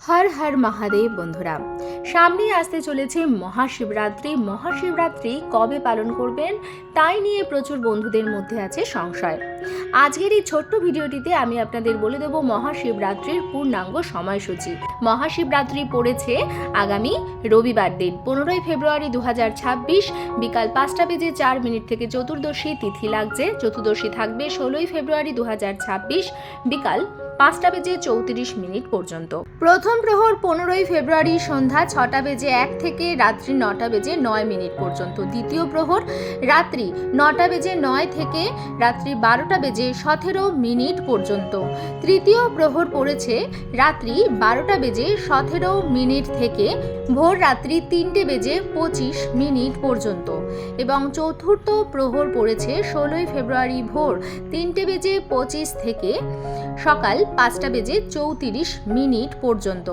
হর হর মহাদেব বন্ধুরা, সামনেই আসতে চলেছে মহাশিবরাত্রি কবে পালন করবেন তাই নিয়ে প্রচুর বন্ধুদের মধ্যে আছে সংশয়। আজকের এই ছোট্ট ভিডিওটিতে আমি আপনাদের বলে দেব মহাশিবরাত্রির পূর্ণাঙ্গ সময়সূচি। মহাশিবরাত্রি পড়েছে আগামী রবিবার দিন 15 ফেব্রুয়ারি 2026 বিকাল 5:04 থেকে চতুর্দশী তিথি লাগছে। চতুর্দশী থাকবে 16 ফেব্রুয়ারি 2026 বিকাল 5:34 পর্যন্ত। প্রথম প্রহর 15 ফেব্রুয়ারি সন্ধ্যা 6:01 থেকে রাত্রি 9:09 পর্যন্ত। দ্বিতীয় প্রহর রাত্রি 9:09 থেকে রাত্রি 12:17 পর্যন্ত। তৃতীয় প্রহর পড়েছে রাত্রি 12:17 থেকে ভোর রাত্রি 3:25 পর্যন্ত এবং চতুর্থ প্রহর পড়েছে 16 ফেব্রুয়ারি ভোর 3:25 থেকে সকাল 5:34 পর্যন্ত।